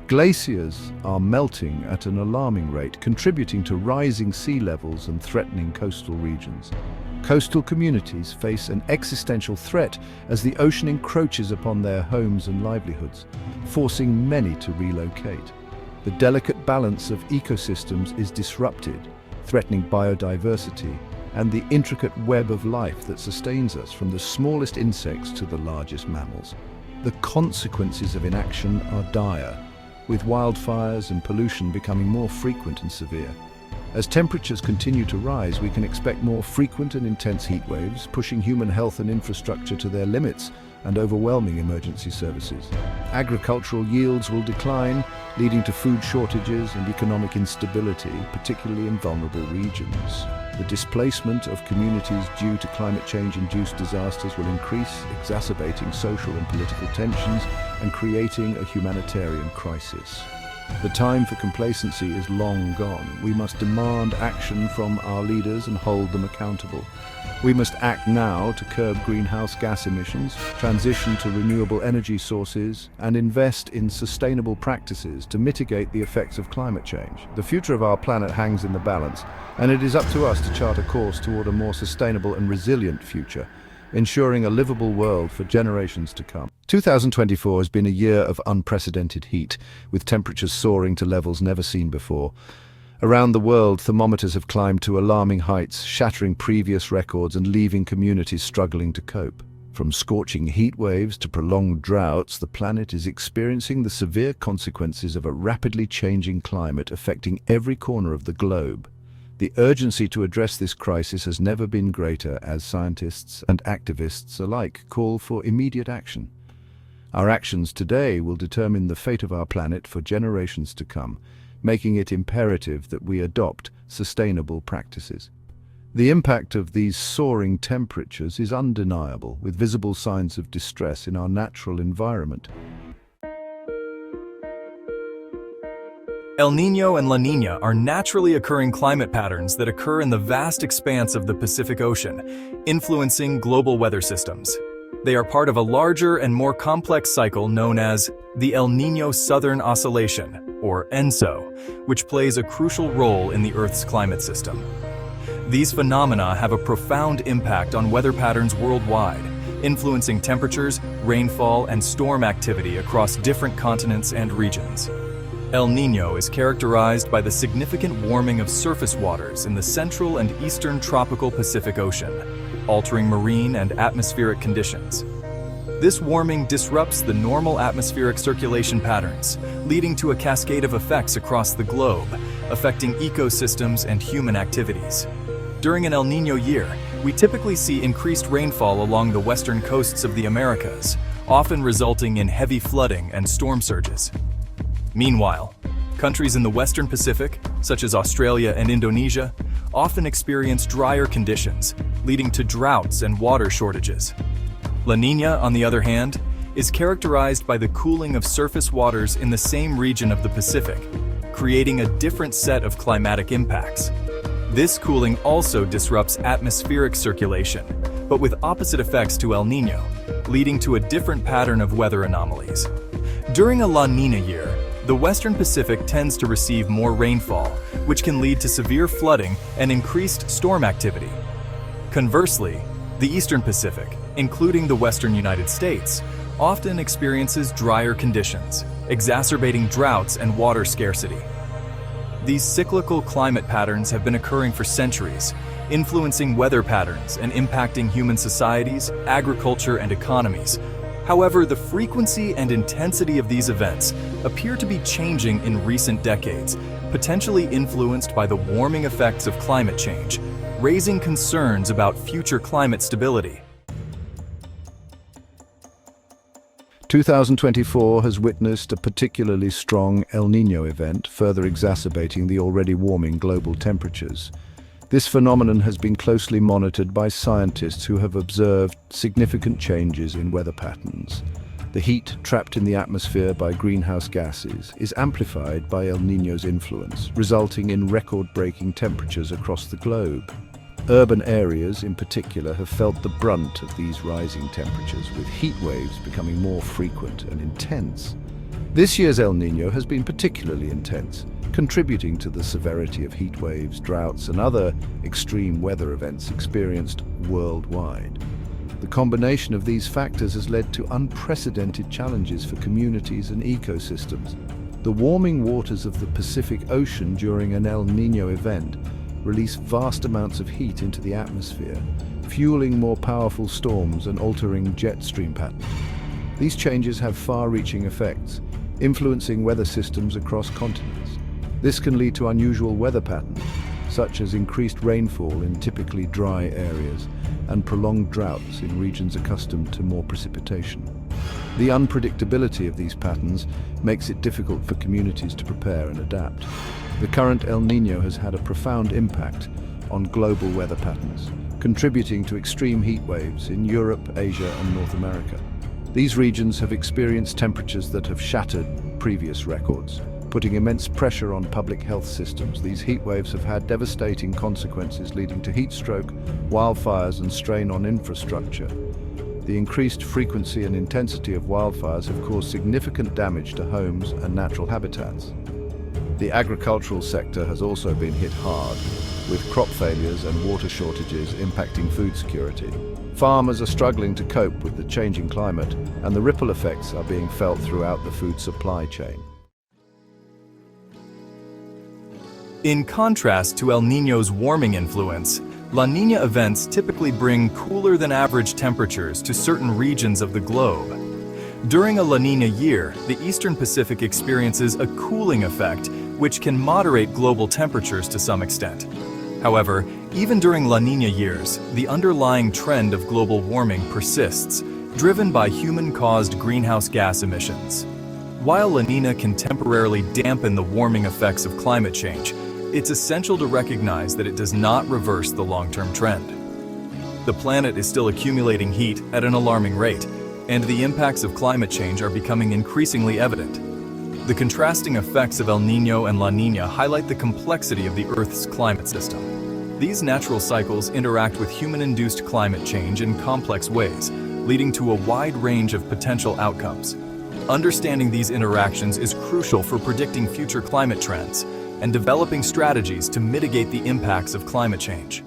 Glaciers are melting at an alarming rate, contributing to rising sea levels and threatening coastal regions. Coastal communities face an existential threat as the ocean encroaches upon their homes and livelihoods, forcing many to relocate. The delicate balance of ecosystems is disrupted, threatening biodiversity and the intricate web of life that sustains us, from the smallest insects to the largest mammals. The consequences of inaction are dire, with wildfires and pollution becoming more frequent and severe. As temperatures continue to rise, we can expect more frequent and intense heat waves, pushing human health and infrastructure to their limits and overwhelming emergency services. Agricultural yields will decline, leading to food shortages and economic instability, particularly in vulnerable regions. The displacement of communities due to climate change-induced disasters will increase, exacerbating social and political tensions and creating a humanitarian crisis. The time for complacency is long gone. We must demand action from our leaders and hold them accountable. We must act now to curb greenhouse gas emissions, transition to renewable energy sources, and invest in sustainable practices to mitigate the effects of climate change. The future of our planet hangs in the balance, and it is up to us to chart a course toward a more sustainable and resilient future, ensuring a livable world for generations to come. 2024 has been a year of unprecedented heat, with temperatures soaring to levels never seen before. Around the world, thermometers have climbed to alarming heights, shattering previous records and leaving communities struggling to cope. From scorching heat waves to prolonged droughts, the planet is experiencing the severe consequences of a rapidly changing climate affecting every corner of the globe. The urgency to address this crisis has never been greater, as scientists and activists alike call for immediate action. Our actions today will determine the fate of our planet for generations to come, making it imperative that we adopt sustainable practices. The impact of these soaring temperatures is undeniable, with visible signs of distress in our natural environment. El Niño and La Nia are naturally occurring climate patterns that occur in the vast expanse of the Pacific Ocean, influencing global weather systems. They are part of a larger and more complex cycle known as the El Niño Southern Oscillation, or ENSO, which plays a crucial role in the Earth's climate system. These phenomena have a profound impact on weather patterns worldwide, influencing temperatures, rainfall, and storm activity across different continents and regions. El Niño is characterized by the significant warming of surface waters in the central and eastern tropical Pacific Ocean, altering marine and atmospheric conditions. This warming disrupts the normal atmospheric circulation patterns, leading to a cascade of effects across the globe, affecting ecosystems and human activities. During an El Niño year, we typically see increased rainfall along the western coasts of the Americas, often resulting in heavy flooding and storm surges. Meanwhile, countries in the Western Pacific, such as Australia and Indonesia, often experience drier conditions, leading to droughts and water shortages. La Niña, on the other hand, is characterized by the cooling of surface waters in the same region of the Pacific, creating a different set of climatic impacts. This cooling also disrupts atmospheric circulation, but with opposite effects to El Niño, leading to a different pattern of weather anomalies. During a La Niña year, the Western Pacific tends to receive more rainfall, which can lead to severe flooding and increased storm activity. Conversely, the Eastern Pacific, including the Western United States, often experiences drier conditions, exacerbating droughts and water scarcity. These cyclical climate patterns have been occurring for centuries, influencing weather patterns and impacting human societies, agriculture, and economies. However, the frequency and intensity of these events appear to be changing in recent decades, potentially influenced by the warming effects of climate change, raising concerns about future climate stability. 2024 has witnessed a particularly strong El Niño event, further exacerbating the already warming global temperatures. This phenomenon has been closely monitored by scientists who have observed significant changes in weather patterns. The heat trapped in the atmosphere by greenhouse gases is amplified by El Niño's influence, resulting in record-breaking temperatures across the globe. Urban areas, in particular, have felt the brunt of these rising temperatures, with heat waves becoming more frequent and intense. This year's El Niño has been particularly intense, contributing to the severity of heat waves, droughts, and other extreme weather events experienced worldwide. The combination of these factors has led to unprecedented challenges for communities and ecosystems. The warming waters of the Pacific Ocean during an El Niño event release vast amounts of heat into the atmosphere, fueling more powerful storms and altering jet stream patterns. These changes have far-reaching effects, influencing weather systems across continents. This can lead to unusual weather patterns, such as increased rainfall in typically dry areas and prolonged droughts in regions accustomed to more precipitation. The unpredictability of these patterns makes it difficult for communities to prepare and adapt. The current El Niño has had a profound impact on global weather patterns, contributing to extreme heat waves in Europe, Asia, and North America. These regions have experienced temperatures that have shattered previous records, putting immense pressure on public health systems. These heat waves have had devastating consequences, leading to heat stroke, wildfires, and strain on infrastructure. The increased frequency and intensity of wildfires have caused significant damage to homes and natural habitats. The agricultural sector has also been hit hard, with crop failures and water shortages impacting food security. Farmers are struggling to cope with the changing climate, and the ripple effects are being felt throughout the food supply chain. In contrast to El Niño's warming influence, La Niña events typically bring cooler than average temperatures to certain regions of the globe. During a La Niña year, the Eastern Pacific experiences a cooling effect, which can moderate global temperatures to some extent. However, even during La Niña years, the underlying trend of global warming persists, driven by human-caused greenhouse gas emissions. While La Niña can temporarily dampen the warming effects of climate change, it's essential to recognize that it does not reverse the long-term trend. The planet is still accumulating heat at an alarming rate, and the impacts of climate change are becoming increasingly evident. The contrasting effects of El Niño and La Niña highlight the complexity of the Earth's climate system. These natural cycles interact with human-induced climate change in complex ways, leading to a wide range of potential outcomes. Understanding these interactions is crucial for predicting future climate trends and developing strategies to mitigate the impacts of climate change.